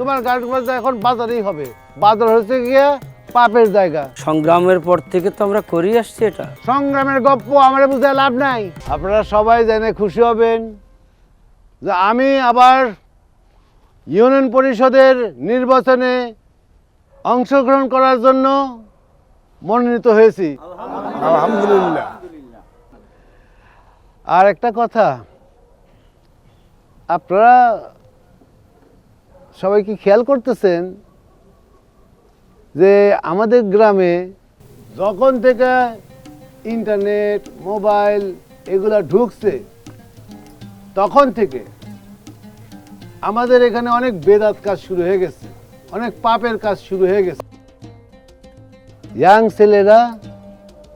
তোমার গাড়ি বাজার এখন বাজারেই হবে। বাজার হচ্ছে গিয়ে পাপের জায়গা। সংগ্রামের পর থেকে তো আমরা করে আসছি এটা। সংগ্রামের গপ্প আমার বুঝে লাভ নাই। আপনারা সবাই জেনে খুশি হবেন যে আমি আবার ইউনিয়ন পরিষদের নির্বাচনে অংশগ্রহণ করার জন্য মনোনীত হয়েছি। আলহামদুলিল্লাহ। আর একটা কথা, আপনারা সবাই কি খেয়াল করতেছেন যে আমাদের গ্রামে যখন থেকে ইন্টারনেট মোবাইল এগুলা ঢুকছে তখন থেকে আমাদের এখানে অনেক বেদাত কাজ শুরু হয়ে গেছে, অনেক পাপের কাজ শুরু হয়ে গেছে। ইয়াং ছেলেরা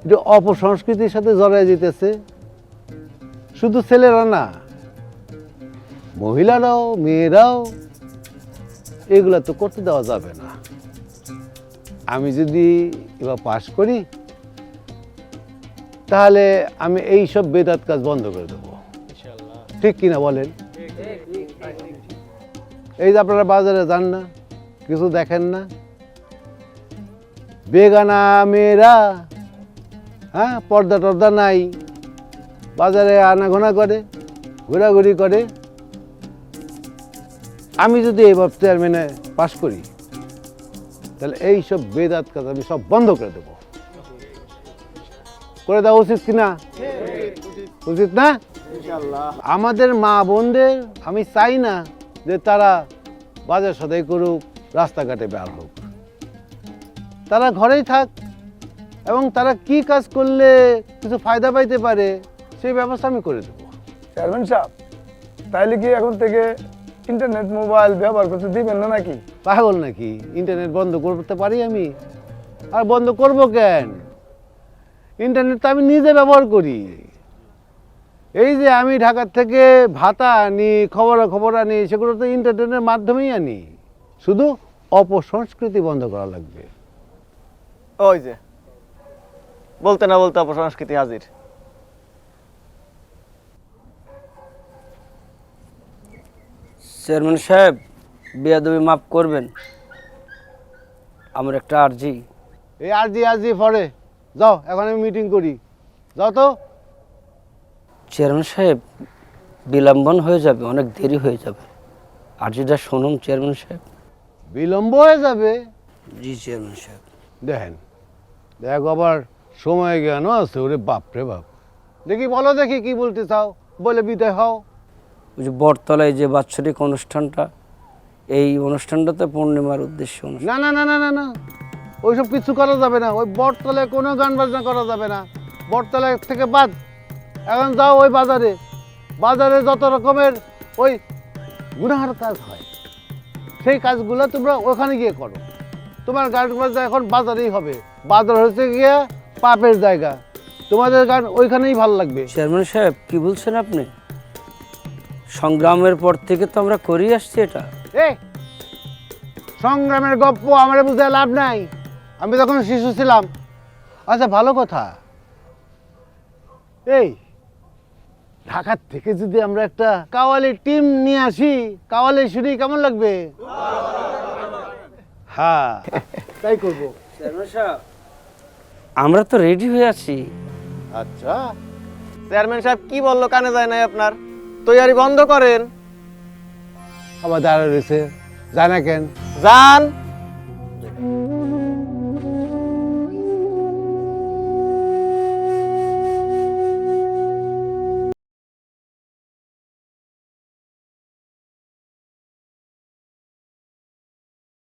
একটু অপসংস্কৃতির সাথে জড়ায় যেতেছে। শুধু ছেলেরা না, মহিলারাও মেয়েরাও এগুলা তো করতে দেওয়া যাবে না। আমি যদি এবার পাশ করি তাহলে আমি এই সব বেদাত কাজ বন্ধ করে দেবো। ঠিক কিনা বলেন? এই যে আপনারা বাজারে যান না, কিছু দেখেন না, বেগানা মেয়েরা পর্দা টর্দা নাই, বাজারে আনাগোনা করে, ঘোরাঘুরি করে। আমি যদি এবার চেয়ারম্যানে পাশ করি তাহলে এই সব বেদাত কাজ আমি সব বন্ধ করে দেবো। করে দেওয়া উচিত কিনা? উচিত না? আমাদের মা বোনদের আমি চাই না যে তারা বাজার সদাই করুক, রাস্তাঘাটে বের হোক। তারা ঘরেই থাক এবং তারা কি কাজ করলে কিছু ফায়দা পাইতে পারে সেই ব্যবস্থা আমি করে দেবো। চেয়ারম্যান সাহেব, তাইলে কি এখন থেকে ইন্টারনেট মোবাইল ব্যবহার করতে দিবেন না নাকি? পাগল নাকি? ইন্টারনেট বন্ধ করতে পারি আমি? আর বন্ধ করব কেন? ইন্টারনেট তো আমি নিজে ব্যবহার করি। এই যে আমি ঢাকার থেকে ভাতা আনি, খবর আনি, সেগুলো তো ইন্টারনেটের মাধ্যমেই আনি। শুধু অপসংস্কৃতি বন্ধ করা লাগবে। ওই যে বলতে না বলতে অপসংস্কৃতি হাজির। চেয়ারম্যান সাহেব, বেয়াদবি মাফ করবেন, আমার একটা আর্জি। এই আরজি পরে যাও, এখন আমি মিটিং করি। যাও তো। চেয়ারম্যান সাহেব, বিলম্বন হয়ে যাবে, অনেক দেরি হয়ে যাবে। আর্জিটা শুনুন চেয়ারম্যান সাহেব। বিলম্ব হয়ে যাবে? জি চেয়ারম্যান সাহেব। দেখেন, দেখ আবার সময় জ্ঞানও আছে। ওরে বাপরে বাপ। দেখি বলো, দেখি কি বলতে চাও, বলে বিদায় হও। ওই যে বটতলায় যে বাৎসরিক অনুষ্ঠানটা, এই অনুষ্ঠানটাতে পূর্ণিমার উদ্দেশ্যে অনুষ্ঠান। না না না না না না, ওইসব কিছু করা যাবে না। ওই বটতলায় কোনো গান বাজনা করা যাবে না। বটতলায় থেকে বাদ। এখন যাও ওই বাজারে, বাজারে যত রকমের ওই গুনাহার কাজ হয় সেই কাজগুলো তোমরা ওখানে গিয়ে করো। তোমার গান বাজনা এখন বাজারেই হবে। বাজার হচ্ছে গিয়ে পাপের জায়গা। তোমাদের গান ওইখানেই ভালো লাগবে। চেয়ারম্যান সাহেব, কি বলছেন আপনি? সংগ্রামের পর থেকে তো আমরা করে আসছি এটা। এই সংগ্রামের গপ্প আমার বুঝে লাভ নাই। আমি তখন শিশু ছিলাম। আচ্ছা ভালো কথা, এই ঢাকার থেকে যদি আমরা একটা কাওয়ালি টিম নিয়ে আসি, কাওয়ালি শুনি কেমন লাগবে? হ্যাঁ, তাই করবো। চেয়ারম্যান সাহেব, আমরা তো রেডি হয়ে আছি। আচ্ছা, চেয়ারম্যান সাহেব কি বললো কানে যায় নাই আপনার? তৈয়ারি বন্ধ করেন। আবার দাঁড়া রয়েছে, যায় না কেন? যান।